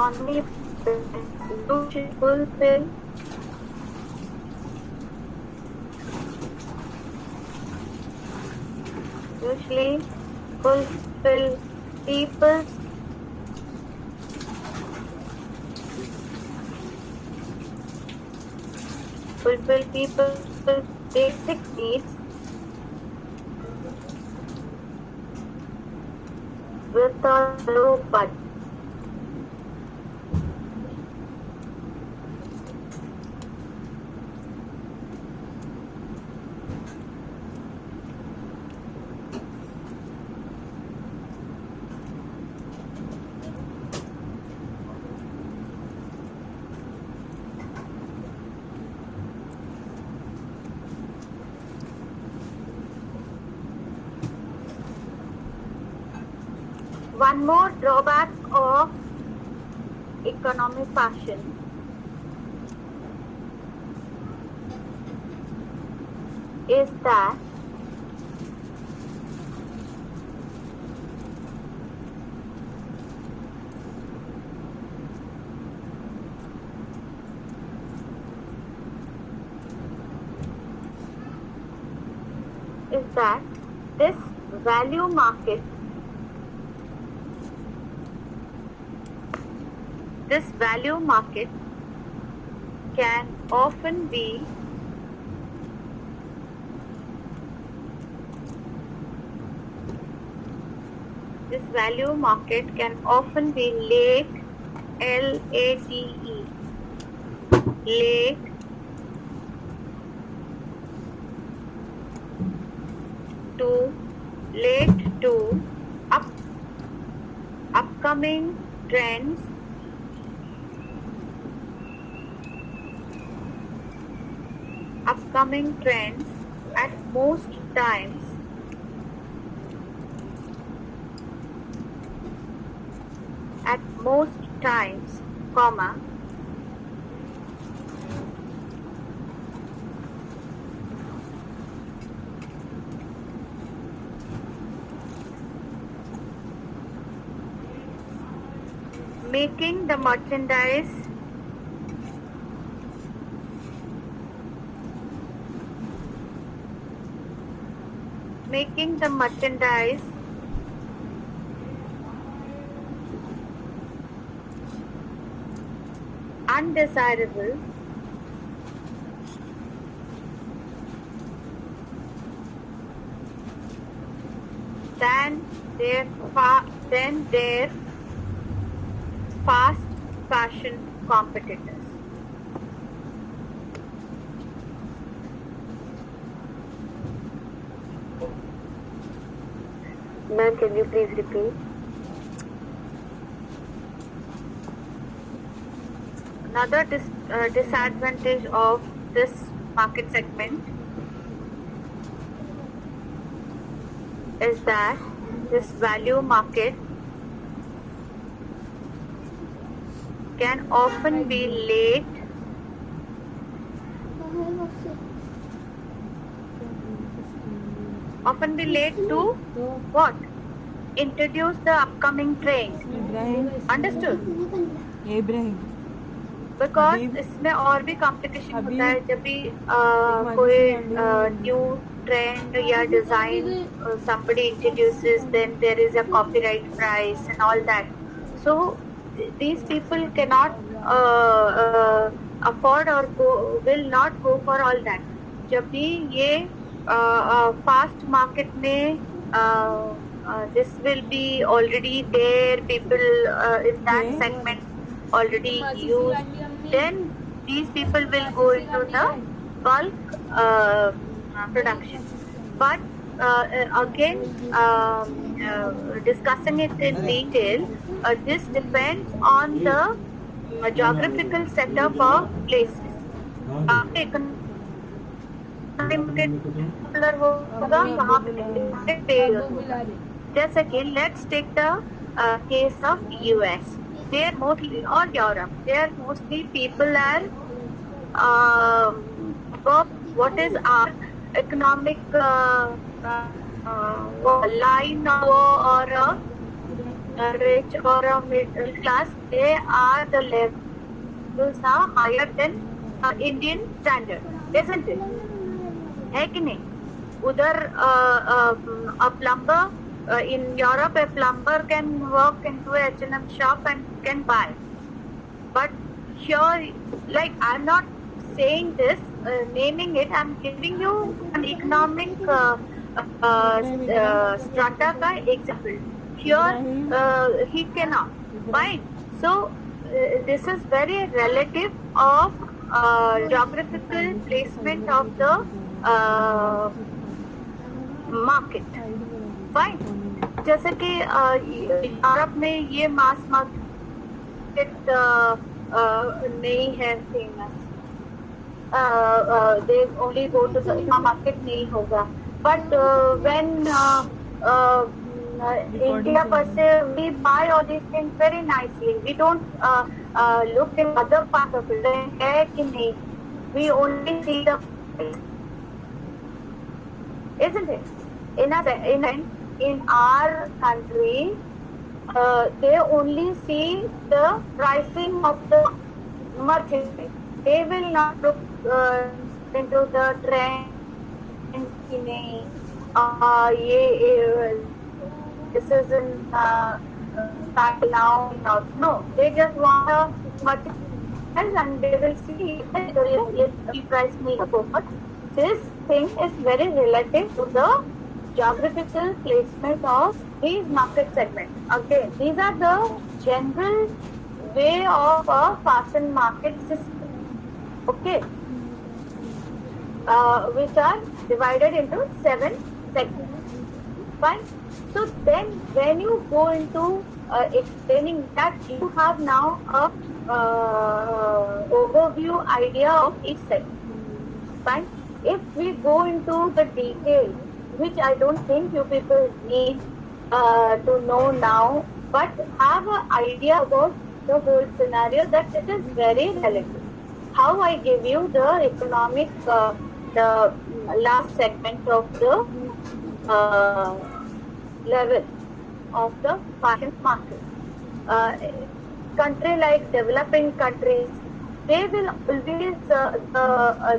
economy you should fulfill usually fulfill people's basic needs with a low budget. One more drawback of economy fashion is that this value market can often be late, L-A-T-E, late to upcoming trends at most times, comma, making the merchandise undesirable than their fast fashion competitors. Ma'am, can you please repeat? Another disadvantage of this market segment is that this value market can often be late to what? Introduce the upcoming trends. Understood? Because इसमें और भी competition होता है जब भी कोई new trend या design somebody introduces, then there is a copyright price and all that. So these people cannot afford or will not go for all that. जब भी ये fast market में this will be already there, people in that segment already use, then these people will go into the bulk production. But again, discussing it in detail, this depends on the geographical setup of places. जैसे कि let's take the case of US. There mostly, or Europe, there mostly people are what is our economic line or rich or a middle class, they are the levels are higher than Indian standard, isn't it? है कि नहीं? उधर a plumber in Europe, a plumber can walk into a H&M shop and can buy. But here, like, I'm not saying this, naming it, I'm giving you an economic strata ka example. Here, he cannot. Fine. So, this is very relative of geographical placement of the market. Fine. जैसे कि Europe में ये mass market नहीं है famous, they only go to the market नहीं होगा. But when India per se, we buy all these things very nicely. We don't look in other parts of it. है कि नहीं? We only see the price, isn't it? In our country, they only see the pricing of the merchandise. They will not look into the trend. This is in style now. No, they just want a merchandise and they will see the price may go. But this thing is very relative to the geographical placement of these market segments. Again, these are the general way of a fashion market system, okay, which are divided into 7 segments. Fine. So then, when you go into explaining that, you have now a overview idea of each segment. Fine. If we go into the details, which I don't think you people need to know now, but have an idea about the whole scenario, that it is very relative. How I give you the economic, the last segment of the level of the fashion market. Country like developing countries, they will always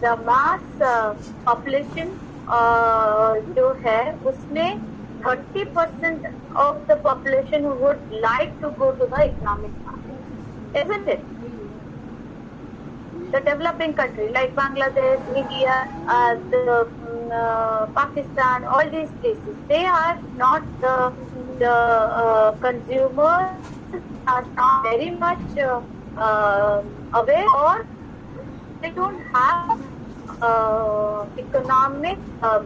the mass population जो है उसमें 30% of the population would like to go to the economic market, isn't it? The developing country like Bangladesh, India, Pakistan, all these places, they are not the consumers are not very much aware, or they don't have economic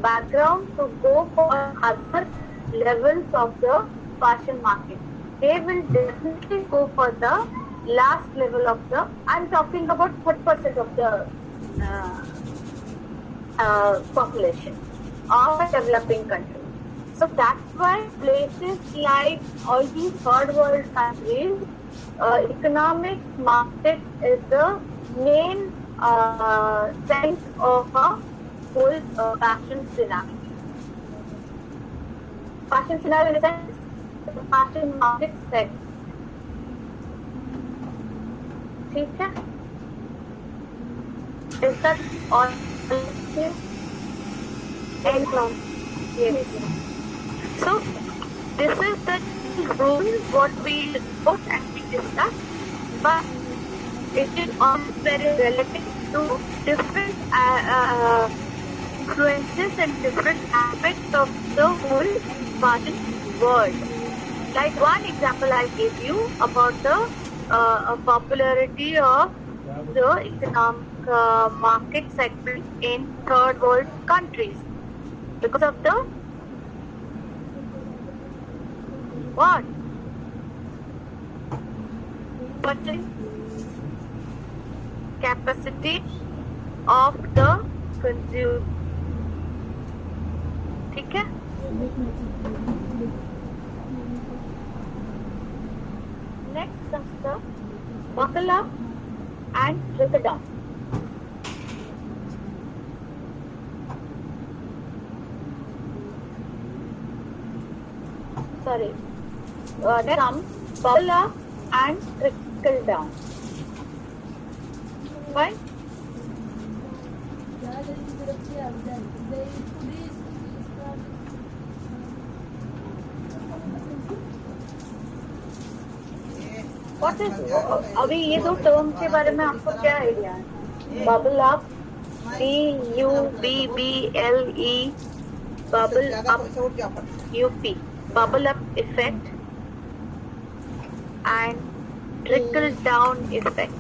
background to go for other levels of the fashion market. They will definitely go for the last level of the, I'm talking about 40% of the population of a developing country. So that's why places like all these third world countries, economic market is the main sense of a whole fashion scenario. Fashion scenario in the sense the fashion market segment. ठीक है? Is that all clear? And yes. So this is the rule what we put and we discussed, but it is also very relative to different influences and different aspects of the whole fashion world. Like one example I gave you about the popularity of the economic market segment in third world countries because of the what? Purchasing capacity of the consumer. ठीक है? Next comes the buckle up and trickle down. Sorry. Next comes bubble up and trickle down. Fine. What is अभी ये दो term के बारे में आपको क्या आइडिया है? Bubble up, BUBBLE, bubble up UP, bubble up effect and trickle down effect.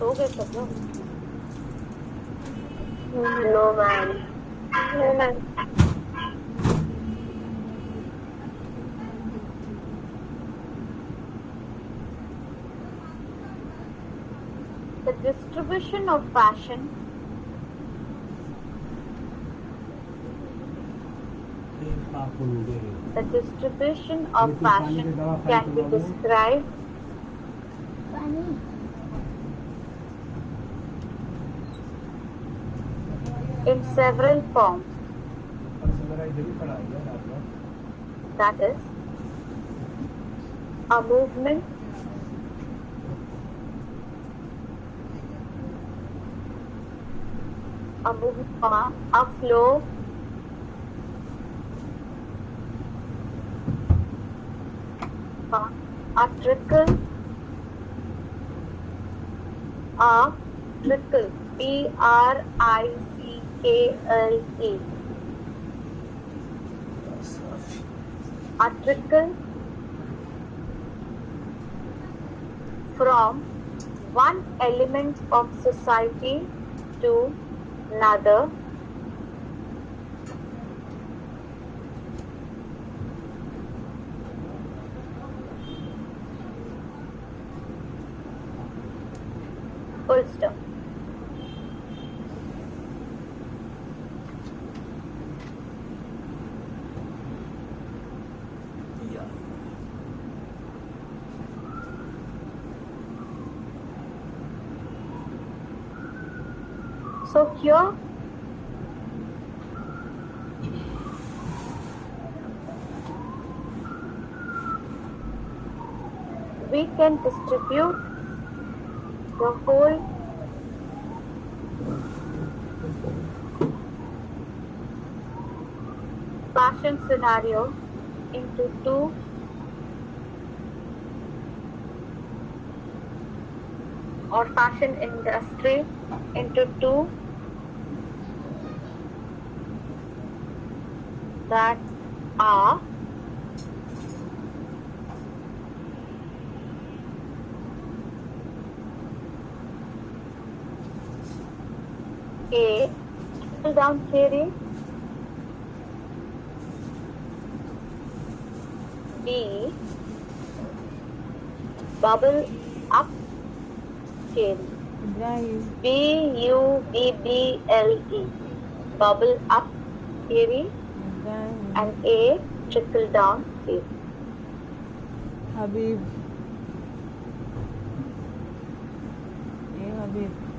सो गए सब लोग? No man. No man. The distribution of fashion can be described in several forms. That is, a movement, a flow, a trickle, TRICKLE, a trickle from one element of society to another, full stop. So here we can distribute the whole fashion scenario into two or fashion industry into two that are A. Trickle down theory, B. Bubble up theory. BUBBLE, bubble up theory, and A. Trickle down theory. Habib. Habib.